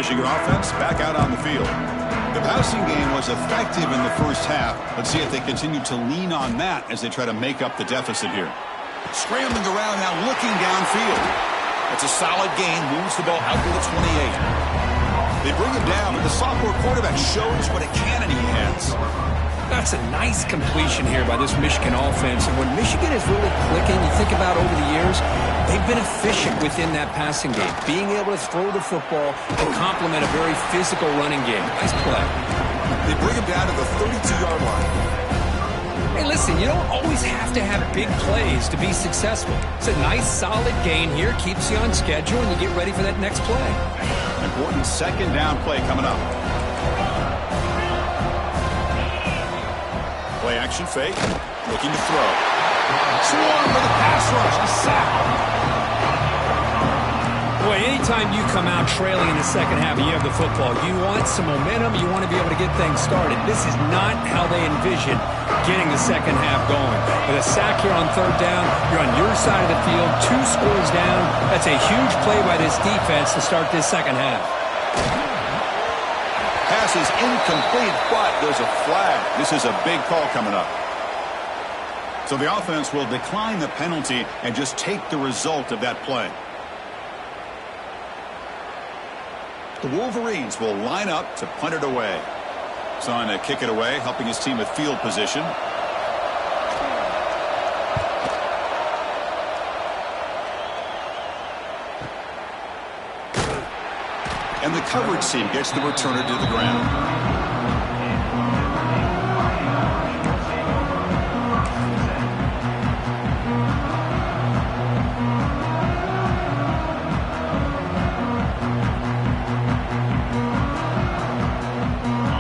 Michigan offense back out on the field. The passing game was effective in the first half. Let's see if they continue to lean on that as they try to make up the deficit here. Scrambling around now, looking downfield. It's a solid gain, moves the ball out to the 28. They bring him down, but the sophomore quarterback shows what a cannon he has. That's a nice completion here by this Michigan offense. And when Michigan is really clicking, you think about over the years, they've been efficient within that passing game, being able to throw the football and complement a very physical running game. Nice play. They bring him down to the 32-yard line. Hey, listen, you don't always have to have big plays to be successful. It's a nice, solid gain here, keeps you on schedule, and you get ready for that next play. Important second down play coming up. Play action fake, looking to throw. Swarm with a pass rush, a sack. Boy, anytime you come out trailing in the second half and you have the football, you want some momentum, you want to be able to get things started. This is not how they envision getting the second half going. With a sack here on third down, you're on your side of the field, 2 scores down. That's a huge play by this defense to start this second half. Pass is incomplete, but there's a flag. This is a big call coming up. So the offense will decline the penalty and just take the result of that play. The Wolverines will line up to punt it away. Son to kick it away, helping his team with field position. And the coverage team gets the returner to the ground.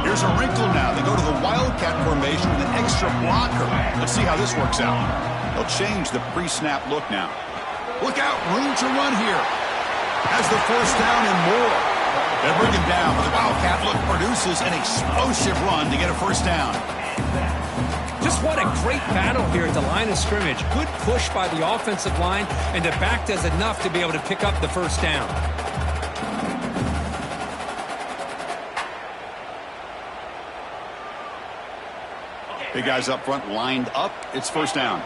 Here's a wrinkle now. They go to the Wildcat formation with an extra blocker. Let's see how this works out. They'll change the pre-snap look now. Look out, room to run here. Has the first down and more. They bring him down, but the Wildcat look produces an explosive run to get a first down. Just what a great battle here at the line of scrimmage. Good push by the offensive line, and the back does enough to be able to pick up the first down. Big guys up front lined up. It's first down.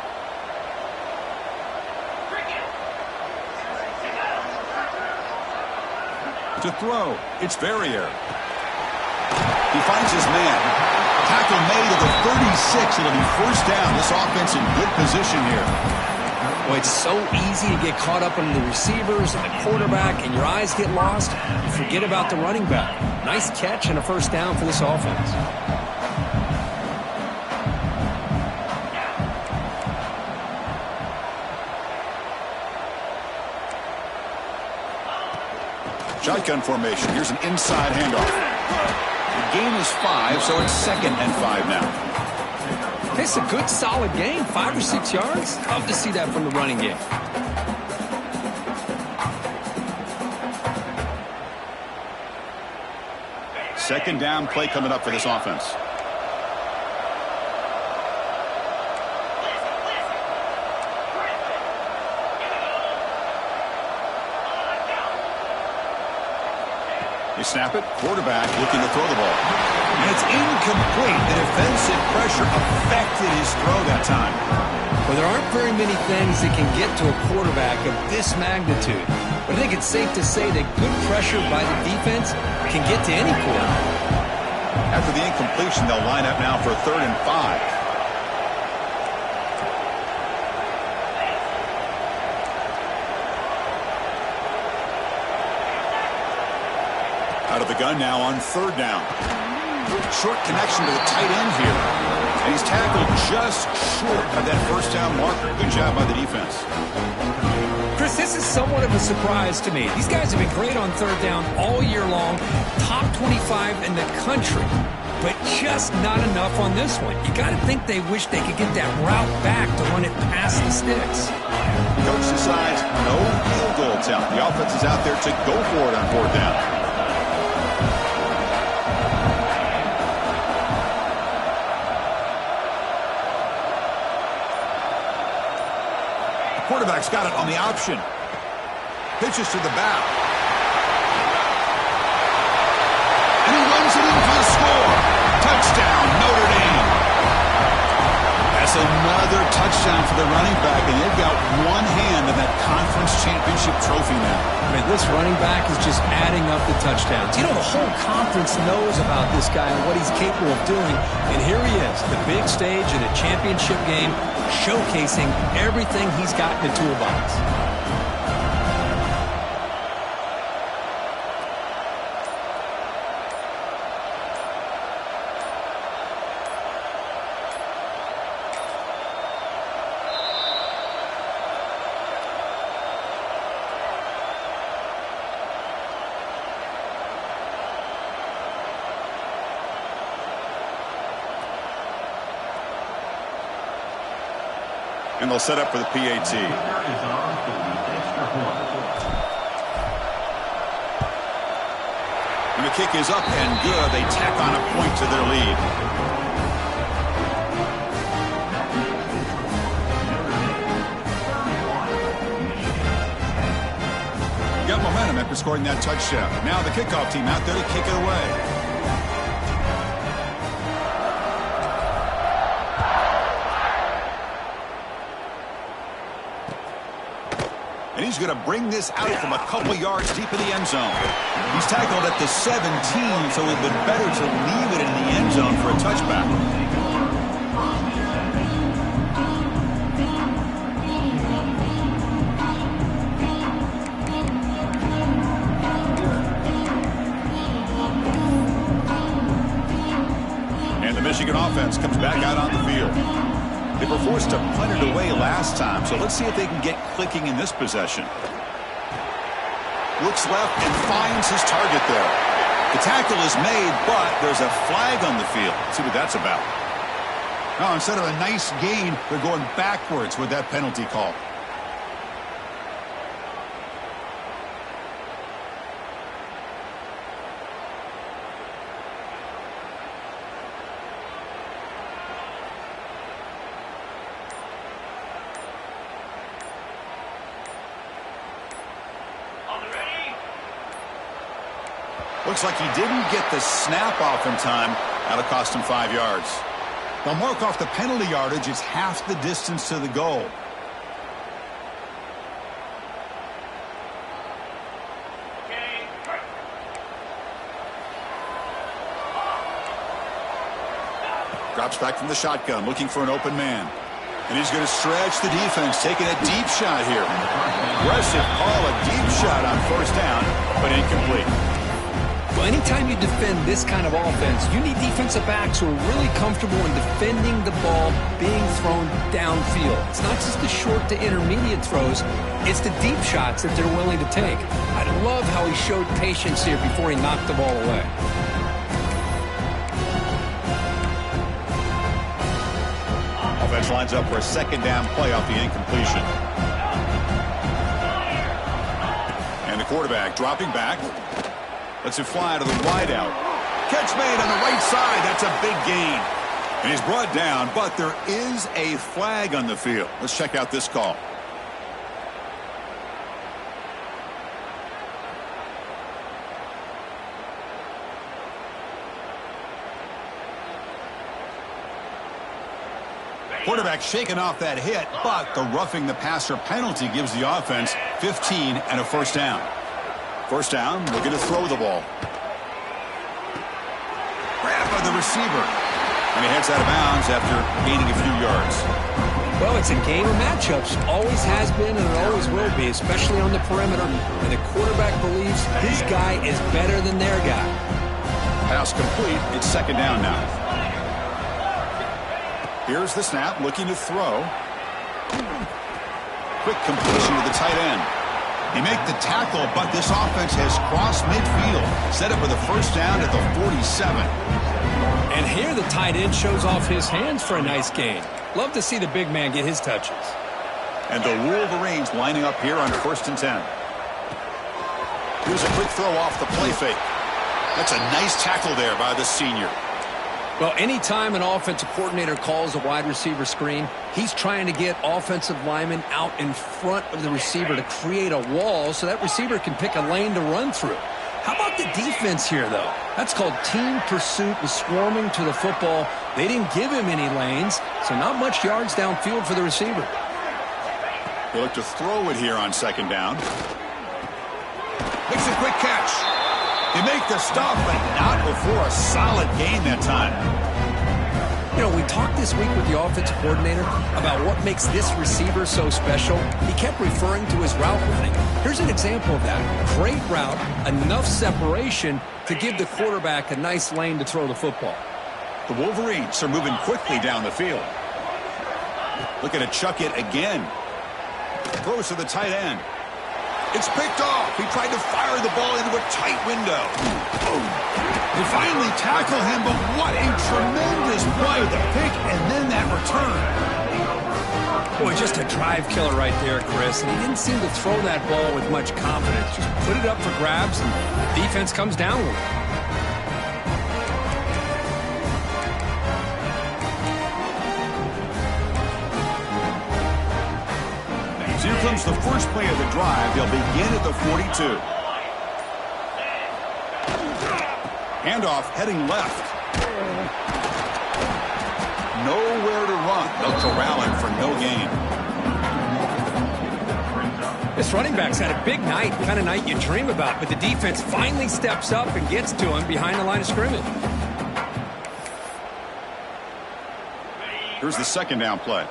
To throw, it's Verrier. He finds his man. Tackle made at the 36. It'll be first down. This offense in good position here. Well, it's so easy to get caught up in the receivers and the quarterback, and your eyes get lost. You forget about the running back. Nice catch and a first down for this offense. Shotgun formation. Here's an inside handoff. The gain is 5, so it's 2nd and 5 now. It's a good, solid game. 5 or 6 yards. Love to see that from the running game. Second down play coming up for this offense. They snap it. Quarterback looking to throw the ball. And it's incomplete. The defensive pressure affected his throw that time. Well, there aren't very many things that can get to a quarterback of this magnitude. But I think it's safe to say that good pressure by the defense can get to any quarterback. After the incompletion, they'll line up now for 3rd and 5. Out of the gun now on 3rd down. Short connection to the tight end here. And he's tackled just short of that first down marker. Good job by the defense. Chris, this is somewhat of a surprise to me. These guys have been great on 3rd down all year long. Top 25 in the country. But just not enough on this one. You got to think they wish they could get that route back to run it past the sticks. Coach decides no field goal attempt. The offense is out there to go for it on 4th down. Quarterback's got it on the option. Pitches to the bow. That's another touchdown for the running back, and they've got one hand in that conference championship trophy now. I mean, this running back is just adding up the touchdowns. You know, the whole conference knows about this guy and what he's capable of doing, and here he is, the big stage in a championship game, showcasing everything he's got in the toolbox. And they'll set up for the PAT. And the kick is up and good. They tack on a point to their lead. Got momentum after scoring that touchdown. Now the kickoff team out there to kick it away. And he's going to bring this out from a couple yards deep in the end zone. He's tackled at the 17, so it would have been better to leave it in the end zone for a touchback. And the Michigan offense comes back out on the field. They were forced to punt it away last time, so let's see if they can get clicking in this possession. Looks left and finds his target there. The tackle is made, but there's a flag on the field. Let's see what that's about. Now, instead of a nice gain, they're going backwards with that penalty call. Looks like he didn't get the snap off in time. That'll cost him 5 yards. They'll mark off the penalty yardage. It's half the distance to the goal. Drops back from the shotgun, looking for an open man. And he's going to stretch the defense, taking a deep shot here. Aggressive call, a deep shot on first down, but incomplete. Well, anytime you defend this kind of offense, you need defensive backs who are really comfortable in defending the ball being thrown downfield. It's not just the short to intermediate throws, it's the deep shots that they're willing to take. I love how he showed patience here before he knocked the ball away. Offense lines up for a second down play off the incompletion. And the quarterback dropping back. Lets it fly to the wideout. Catch made on the right side. That's a big gain. And he's brought down, but there is a flag on the field. Let's check out this call. Quarterback shaking off that hit, but the roughing the passer penalty gives the offense 15 and a first down. First down, looking to throw the ball. Grab by the receiver. And he heads out of bounds after gaining a few yards. Well, it's a game of matchups. Always has been and it always will be, especially on the perimeter. And the quarterback believes his guy is better than their guy. Pass complete. It's second down now. Here's the snap, looking to throw. Quick completion to the tight end. He made the tackle, but this offense has crossed midfield. Set up with a first down at the 47. And here the tight end shows off his hands for a nice gain. Love to see the big man get his touches. And the Wolverines lining up here on first and 10. Here's a quick throw off the play fake. That's a nice tackle there by the senior. Well, anytime an offensive coordinator calls a wide receiver screen, he's trying to get offensive linemen out in front of the receiver to create a wall so that receiver can pick a lane to run through. How about the defense here, though? That's called team pursuit and swarming to the football. They didn't give him any lanes, so not much yards downfield for the receiver. They look to throw it here on second down. Makes a quick catch. They make the stop, but not before a solid gain that time. You know, we talked this week with the offensive coordinator about what makes this receiver so special. He kept referring to his route running. Here's an example of that. Great route, enough separation to give the quarterback a nice lane to throw the football. The Wolverines are moving quickly down the field. Looking to chuck it again. Throws to the tight end. It's picked off. He tried to fire the ball into a tight window. They finally tackle him, but what a tremendous play. The pick and then that return. Boy, just a drive killer right there, Chris. And he didn't seem to throw that ball with much confidence. Just put it up for grabs, and the defense comes down with it. Here comes the first play of the drive. They'll begin at the 42. Handoff heading left. Nowhere to run. They'll corral him for no gain. This running back's had a big night, kind of night you dream about, but the defense finally steps up and gets to him behind the line of scrimmage. Here's the second down play.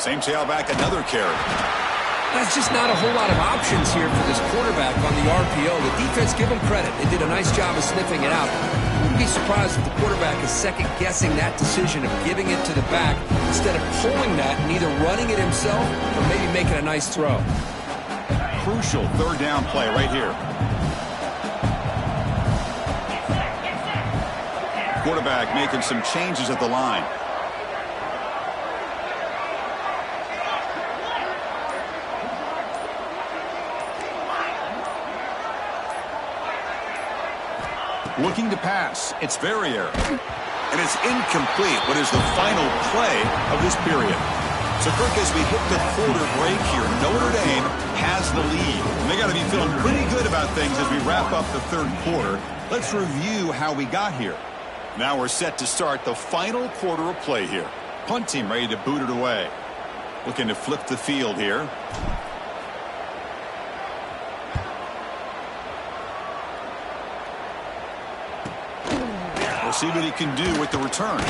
Same tailback, another carry. That's just not a whole lot of options here for this quarterback on the RPO. The defense, give them credit. They did a nice job of sniffing it out. I wouldn't be surprised if the quarterback is second-guessing that decision of giving it to the back instead of pulling that and either running it himself or maybe making a nice throw. Crucial third down play right here. Quarterback making some changes at the line. Looking to pass. It's Verrier. And it's incomplete. What is the final play of this period? So, Kirk, as we hit the quarter break here, Notre Dame has the lead. And they got to be feeling pretty good about things as we wrap up the third quarter. Let's review how we got here. Now we're set to start the final quarter of play here. Punt team ready to boot it away. Looking to flip the field here. We'll see what he can do with the return.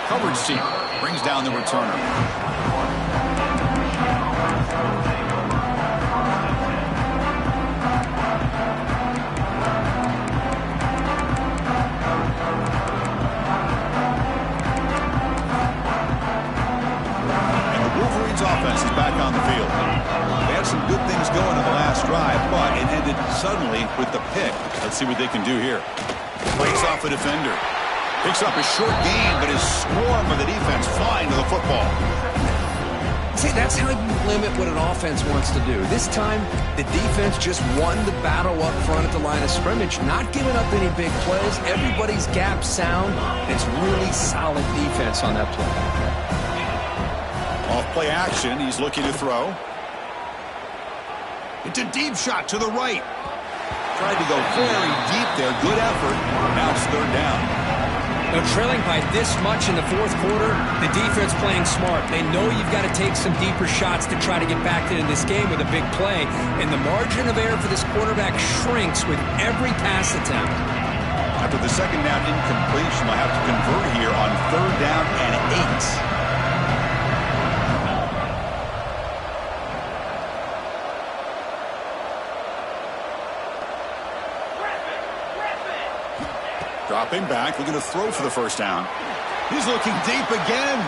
Coverage team brings down the returner. And the Wolverines offense is back on the field. They had some good things going in the last drive, but it ended suddenly with the pick. Let's see what they can do here. Breaks off a defender. Picks up a short gain, but his swarm of the defense flying to the football. See, that's how you limit what an offense wants to do. This time, the defense just won the battle up front at the line of scrimmage, not giving up any big plays. Everybody's gap sound. It's really solid defense on that play. Off play action, he's looking to throw. It's a deep shot to the right. Tried to go very deep there. Good effort. Now it's third down. Now, trailing by this much in the fourth quarter, the defense playing smart. They know you've got to take some deeper shots to try to get back into this game with a big play. And the margin of error for this quarterback shrinks with every pass attempt. After the second down incompletion, they'll have to convert here on third down and 8. Dropping back, looking to throw for the first down. He's looking deep again.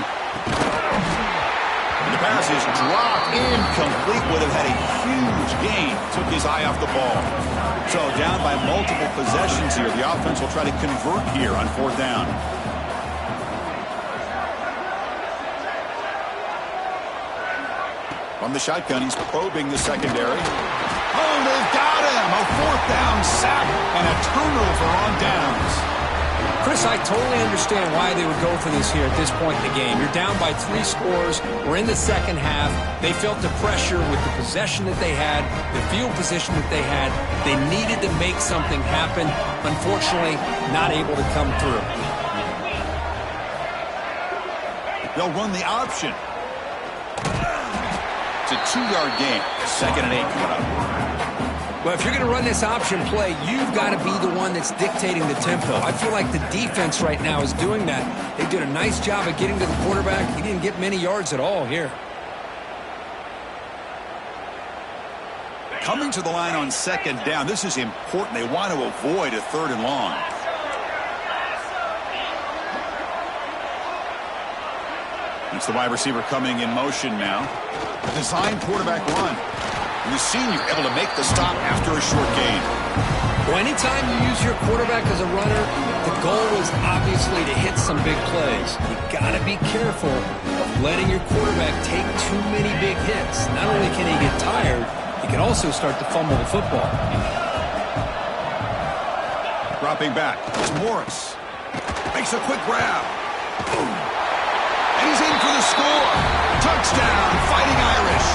And the pass is dropped, incomplete. Would have had a huge gain. Took his eye off the ball. So down by multiple possessions here. The offense will try to convert here on fourth down. From the shotgun, he's probing the secondary. Oh, they've got him. them. A fourth down sack and a turnover on downs. Chris, I totally understand why they would go for this here at this point in the game. You're down by 3 scores. We're in the second half. They felt the pressure with the possession that they had, the field position that they had. They needed to make something happen. Unfortunately, not able to come through. They'll run the option. It's a 2-yard gain. 2nd and 8 coming up. Well, if you're going to run this option play, you've got to be the one that's dictating the tempo. I feel like the defense right now is doing that. They did a nice job of getting to the quarterback. He didn't get many yards at all here. Coming to the line on 2nd down. This is important. They want to avoid a 3rd and long. It's the wide receiver coming in motion now. A design quarterback run. And the senior able to make the stop after a short gain. Well, anytime you use your quarterback as a runner, the goal is obviously to hit some big plays. You got to be careful of letting your quarterback take too many big hits. Not only can he get tired, he can also start to fumble the football. Dropping back. It's Morris. Makes a quick grab. Boom. And he's in for the score. Touchdown, Fighting Irish.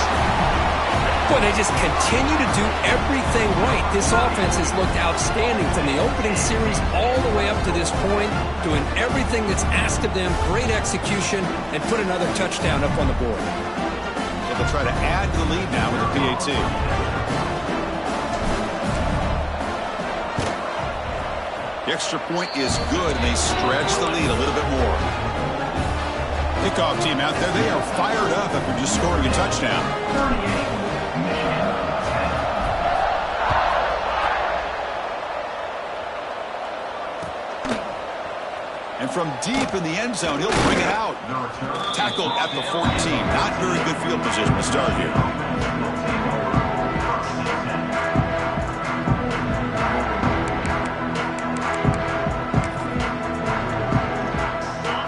Boy, they just continue to do everything right. This offense has looked outstanding from the opening series all the way up to this point, doing everything that's asked of them, great execution, and put another touchdown up on the board. So they'll try to add to the lead now with a PAT. The extra point is good, and they stretch the lead a little bit more. Kickoff team out there, they are fired up after just scoring a touchdown. And from deep in the end zone, he'll bring it out. Tackled at the 14. Not very good field position to start here.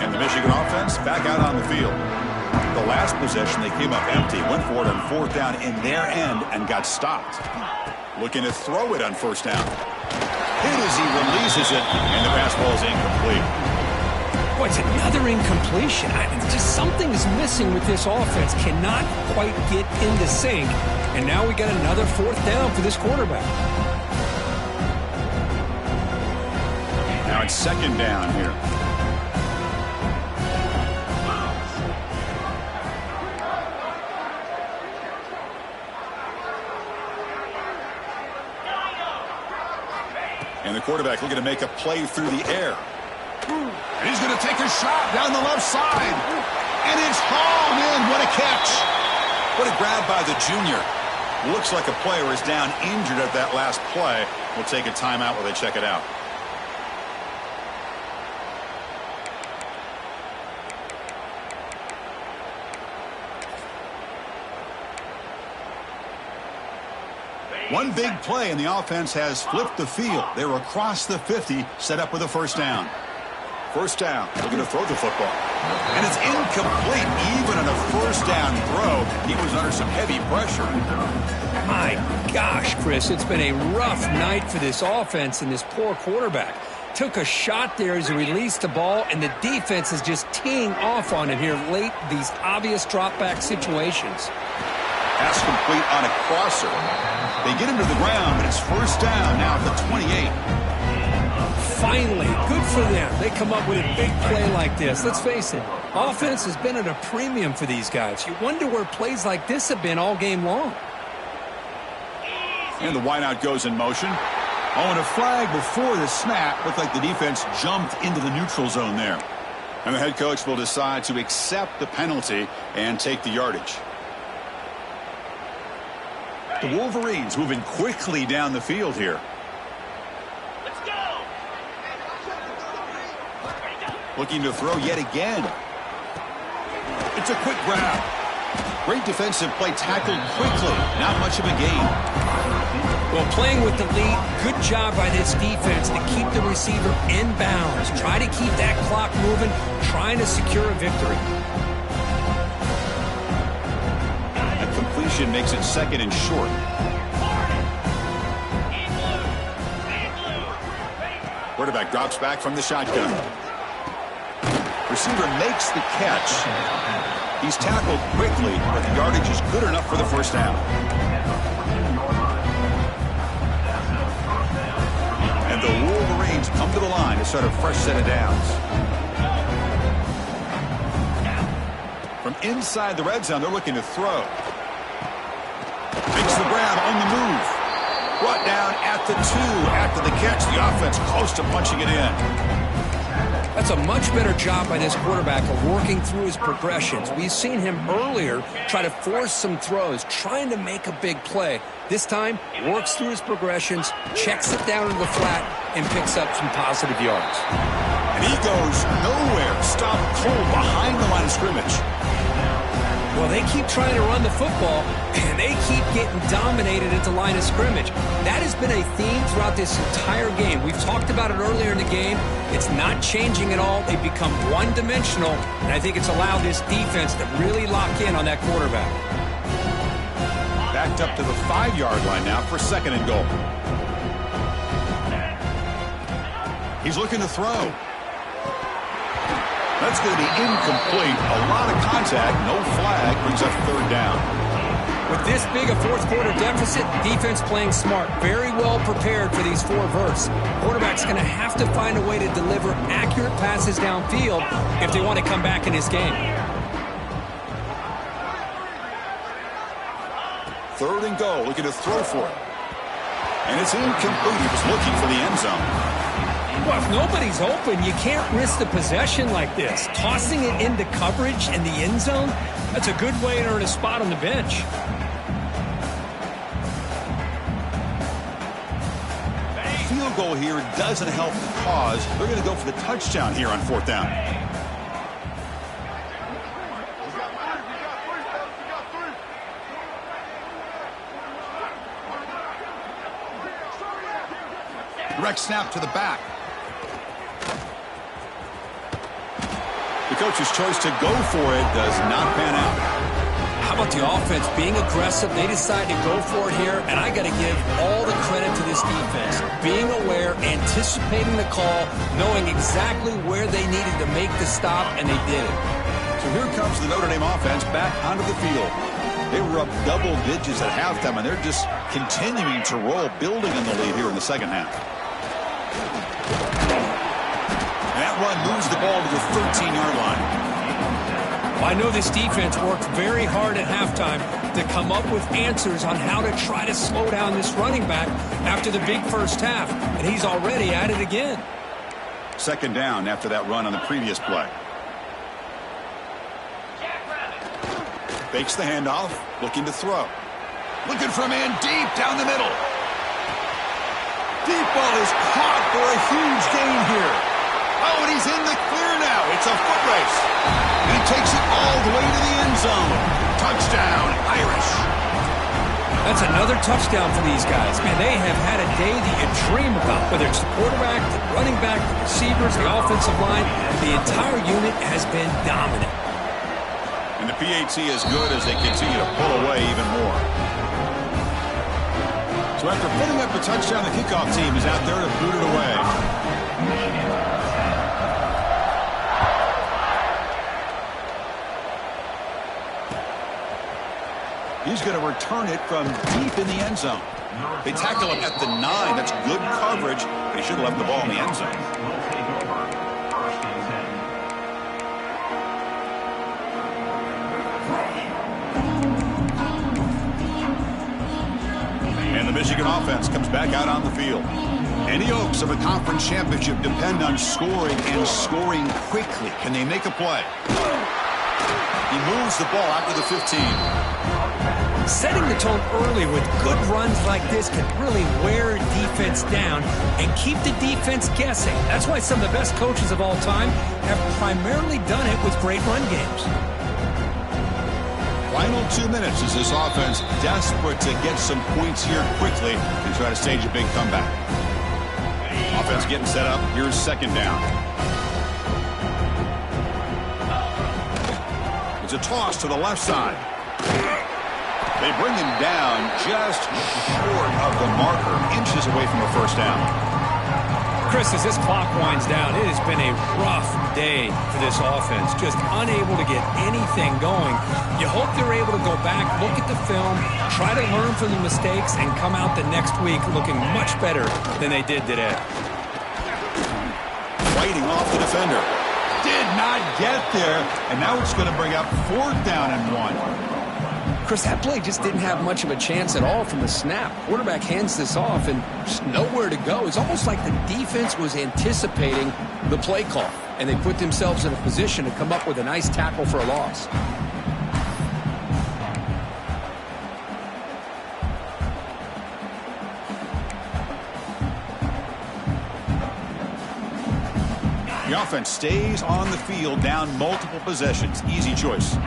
And the Michigan offense back out on the field. The last possession, they came up empty. Went for it on 4th down in their end and got stopped. Looking to throw it on 1st down. Hit as he releases it, and the pass ball is incomplete. Boy, it's another incompletion. Just something is missing with this offense. Cannot quite get into sync. And now we got another 4th down for this quarterback. Now it's 2nd down here. And the quarterback looking to make a play through the air. And he's going to take a shot down the left side. And it's hauled in. What a catch. What a grab by the junior. Looks like a player is down injured at that last play. We'll take a timeout while they check it out. One big play, and the offense has flipped the field. They're across the 50, set up with a 1st down. 1st down, looking to throw the football. And it's incomplete. Even on a 1st down throw, he was under some heavy pressure. My gosh, Chris, it's been a rough night for this offense and this poor quarterback. Took a shot there as he released the ball, and the defense is just teeing off on him here late, these obvious drop-back situations. Pass complete on a crosser. They get him to the ground, but it's 1st down now at the 28. Finally, good for them. They come up with a big play like this. Let's face it, offense has been at a premium for these guys. You wonder where plays like this have been all game long. And the wideout goes in motion. Oh, and a flag before the snap. Looked like the defense jumped into the neutral zone there. And the head coach will decide to accept the penalty and take the yardage. The Wolverines moving quickly down the field here. Let's go. Looking to throw yet again. It's a quick grab. Great defensive play, tackled quickly. Not much of a gain. Well, playing with the lead, good job by this defense to keep the receiver in bounds. Try to keep that clock moving, trying to secure a victory. That completion makes it 2nd and short. Quarterback drops back from the shotgun. Receiver makes the catch. He's tackled quickly, but the yardage is good enough for the first down. And the Wolverines come to the line to start a fresh set of downs. From inside the red zone, they're looking to throw. Makes the grab on the move. Brought down at the 2 after the catch. The offense close to punching it in. That's a much better job by this quarterback of working through his progressions. We've seen him earlier try to force some throws, trying to make a big play. This time, works through his progressions, checks it down to the flat, and picks up some positive yards. And he goes nowhere. Stopped cold behind the line of scrimmage. Well, they keep trying to run the football, and they keep getting dominated at the line of scrimmage. That has been a theme throughout this entire game. We've talked about it earlier in the game. It's not changing at all. They've become one-dimensional, and I think it's allowed this defense to really lock in on that quarterback. Backed up to the 5-yard line now for 2nd and goal. He's looking to throw. That's going to be incomplete. A lot of contact, no flag, brings up 3rd down. With this big a fourth-quarter deficit, defense playing smart, very well prepared for these 4 verts. Quarterback's going to have to find a way to deliver accurate passes downfield if they want to come back in this game. 3rd and goal, looking to throw for it. And it's incomplete. He was looking for the end zone. Well, if nobody's open, you can't risk the possession like this. Tossing it into coverage in the end zone, that's a good way to earn a spot on the bench. Field goal here doesn't help the cause. They're going to go for the touchdown here on 4th down. Direct snap to the back. The coach's choice to go for it does not pan out. How about the offense being aggressive? They decide to go for it here, and I got to give all the credit to this defense. Being aware, anticipating the call, knowing exactly where they needed to make the stop, and they did it. So here comes the Notre Dame offense back onto the field. They were up double digits at halftime, and they're just continuing to roll, building in the lead here in the 2nd half. That run moves the ball to the 13-yard line. Well, I know this defense worked very hard at halftime to come up with answers on how to try to slow down this running back after the big first half, and he's already at it again. 2nd down after that run on the previous play. Fakes the handoff, looking to throw. Looking for a man deep down the middle. Deep ball is caught for a huge gain here. Oh, and he's in the clear now. It's a foot race. And he takes it all the way to the end zone. Touchdown, Irish. That's another touchdown for these guys. Man, they have had a day that you dream about, whether it's the quarterback, the running back, the receivers, the offensive line. The entire unit has been dominant. And the PAT is good as they continue to pull away even more. So after putting up a touchdown, the kickoff team is out there to boot it away. He's going to return it from deep in the end zone. They tackle him at the 9. That's good coverage, but he should have left the ball in the end zone. And the Michigan offense comes back out on the field. Any hopes of a conference championship depend on scoring and scoring quickly. Can they make a play? He moves the ball out to the 15. Setting the tone early with good runs like this can really wear defense down and keep the defense guessing. That's why some of the best coaches of all time have primarily done it with great run games. Final 2 minutes as this offense desperate to get some points here quickly and try to stage a big comeback. Offense getting set up. Here's 2nd down. It's a toss to the left side. They bring him down just short of the marker, inches away from a first down. Chris, as this clock winds down, it has been a rough day for this offense. Just unable to get anything going. You hope they're able to go back, look at the film, try to learn from the mistakes, and come out the next week looking much better than they did today. Fighting off the defender. Did not get there, and now it's going to bring up 4th down and 1. Chris, that play just didn't have much of a chance at all from the snap. Quarterback hands this off and just nowhere to go. It's almost like the defense was anticipating the play call, and they put themselves in a position to come up with a nice tackle for a loss. The offense stays on the field down multiple possessions. Easy choice.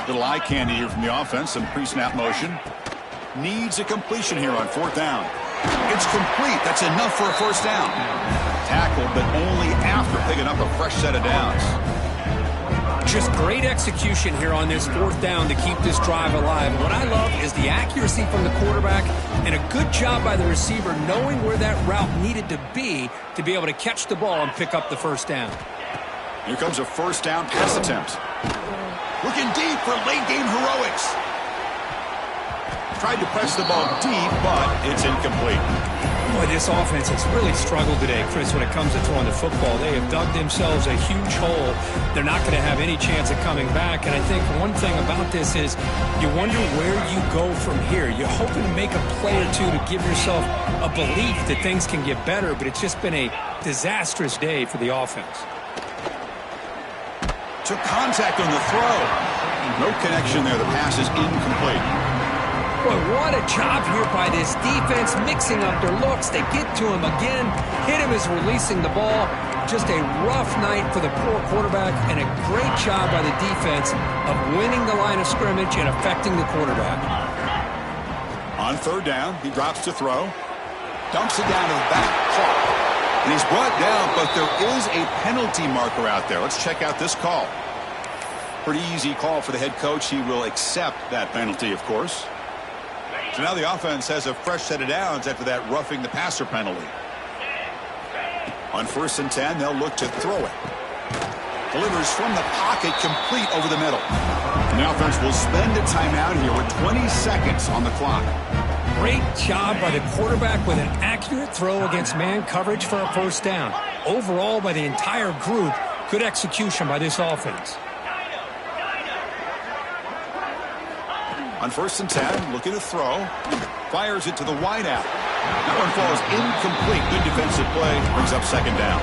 Little eye candy here from the offense. Some pre-snap motion. Needs a completion here on 4th down. It's complete. That's enough for a 1st down. Tackled, but only after picking up a fresh set of downs. Just great execution here on this 4th down to keep this drive alive. What I love is the accuracy from the quarterback and a good job by the receiver knowing where that route needed to be able to catch the ball and pick up the 1st down. Here comes a 1st down pass attempt. Looking deep for late game heroics. Tried to press the ball deep, but it's incomplete. Boy, this offense has really struggled today, Chris, when it comes to throwing the football. They have dug themselves a huge hole. They're not going to have any chance of coming back. And I think one thing about this is you wonder where you go from here. You're hoping to make a play or two to give yourself a belief that things can get better, but it's just been a disastrous day for the offense. Took contact on the throw. No connection there. The pass is incomplete. Boy, what a job here by this defense, mixing up their looks. They get to him again. Hit him as releasing the ball. Just a rough night for the poor quarterback, and a great job by the defense of winning the line of scrimmage and affecting the quarterback. On 3rd down, he drops to throw. Dumps it down to the back. Caught. And he's brought down, but there is a penalty marker out there. Let's check out this call. Pretty easy call for the head coach. He will accept that penalty, of course. So now the offense has a fresh set of downs after that roughing the passer penalty. On 1st and 10, they'll look to throw it. Delivers from the pocket, complete over the middle. And the offense will spend a timeout here with 20 seconds on the clock. Great job by the quarterback with an accurate throw against man coverage for a 1st down. Overall, by the entire group, good execution by this offense. On 1st and 10, looking to throw. Fires it to the wideout. That one falls incomplete. Good defensive play. Brings up 2nd down.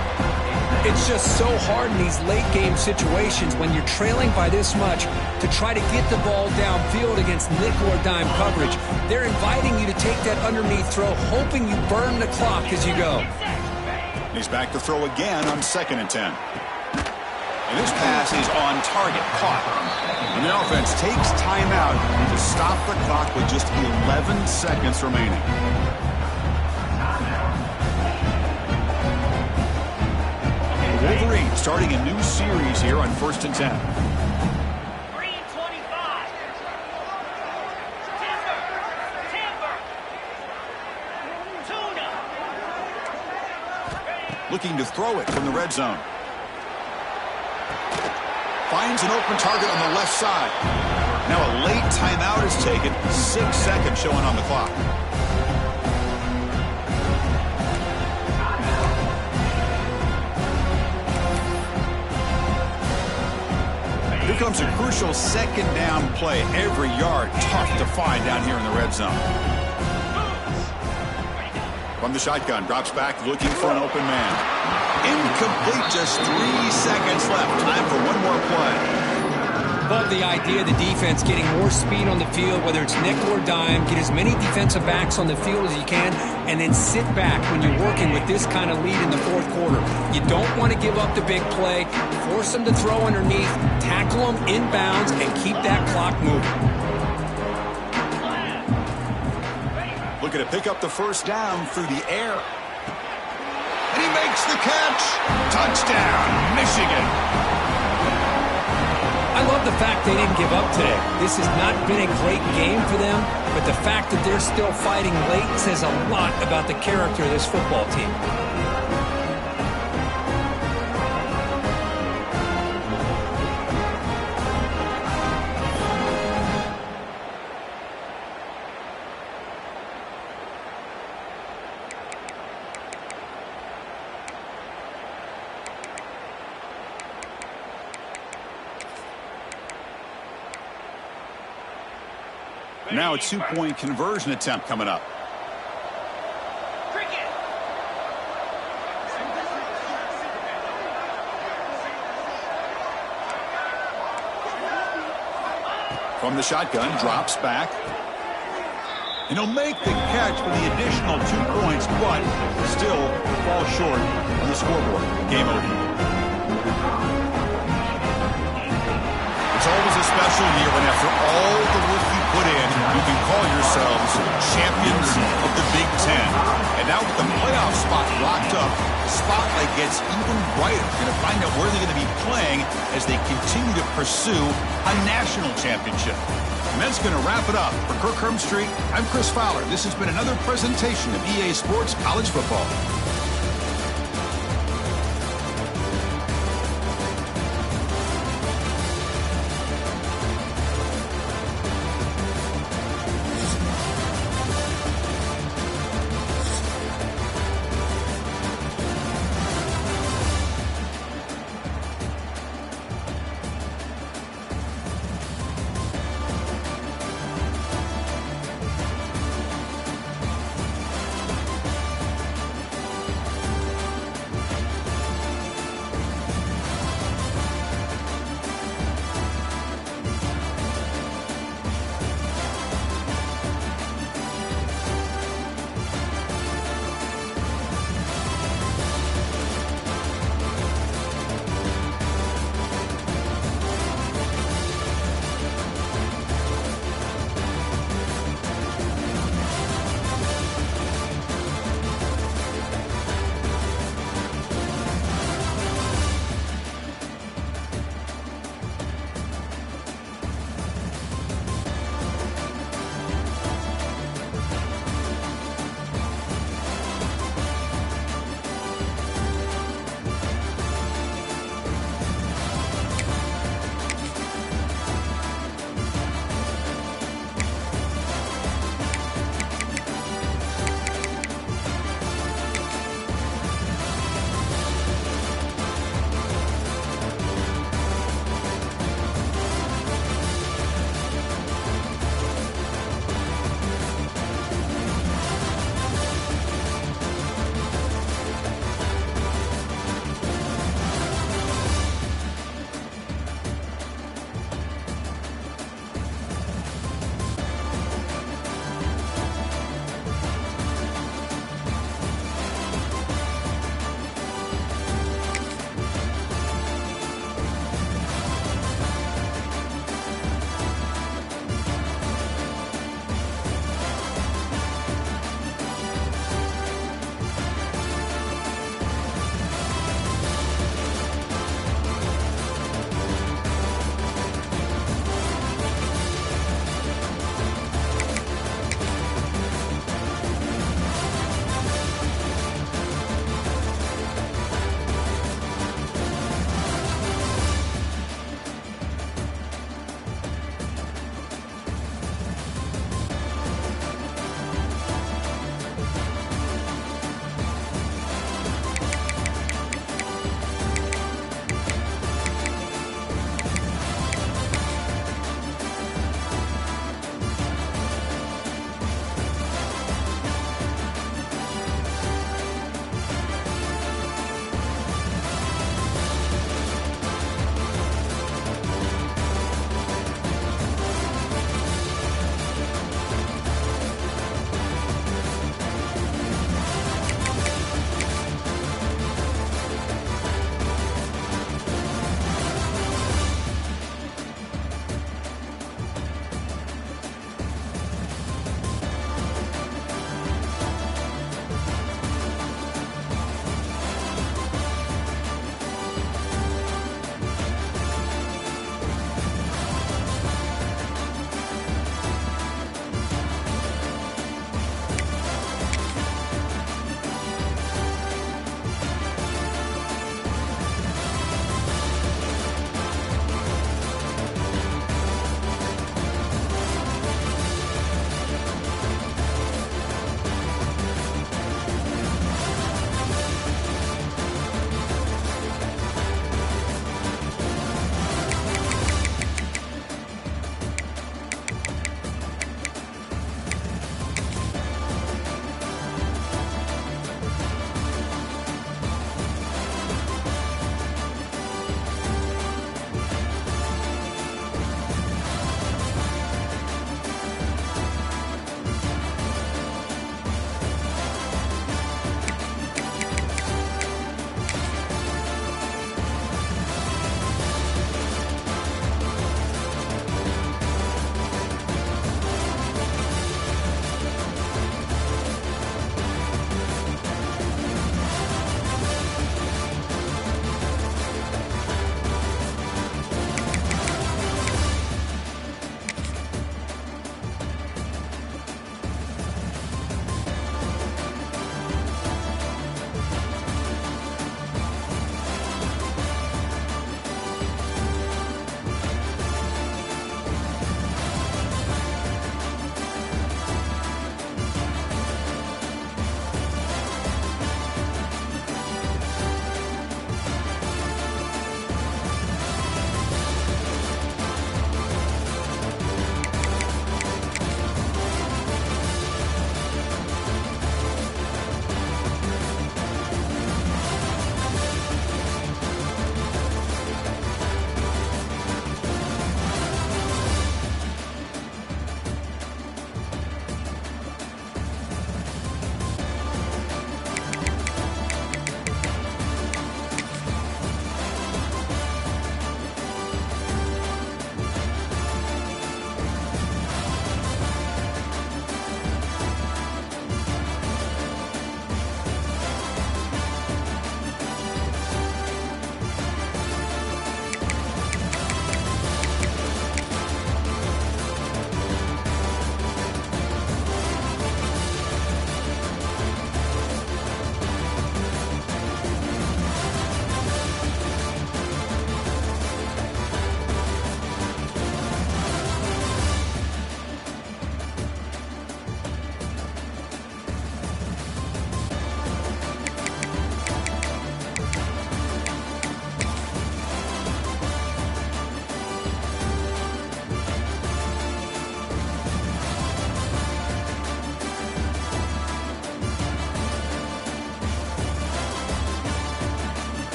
It's just so hard in these late-game situations when you're trailing by this much to try to get the ball downfield against nickel or dime coverage. They're inviting you to take that underneath throw, hoping you burn the clock as you go. He's back to throw again on 2nd and 10. And this pass is on target, caught. And the offense takes timeout to stop the clock with just 11 seconds remaining. Wolverine starting a new series here on 1st and 10. Green 25. Timber. Tuna. Looking to throw it from the red zone. Finds an open target on the left side. Now a late timeout is taken. 6 seconds showing on the clock. Here comes a crucial 2nd down play. Every yard tough to find down here in the red zone. From the shotgun, drops back looking for an open man. Incomplete, just 3 seconds left. Time for one more play. Love the idea of the defense getting more speed on the field, whether it's nickel or dime. Get as many defensive backs on the field as you can, and then sit back when you're working with this kind of lead in the 4th quarter. You don't want to give up the big play. Force them to throw underneath, tackle them inbounds, and keep that clock moving. Looking to pick up the 1st down through the air. And he makes the catch. Touchdown, Michigan. I love the fact they didn't give up today. This has not been a great game for them, but the fact that they're still fighting late says a lot about the character of this football team. Now a 2-point conversion attempt coming up. Cricket. From the shotgun, drops back. And he'll make the catch for the additional 2 points, but still falls short on the scoreboard. Game over. It's always a special year when after all the work you put in, you can call yourselves champions of the Big Ten. And now with the playoff spot locked up, the spotlight gets even brighter. You're going to find out where they're going to be playing as they continue to pursue a national championship. And that's going to wrap it up. For Kirk Street, I'm Chris Fowler. This has been another presentation of EA Sports College Football.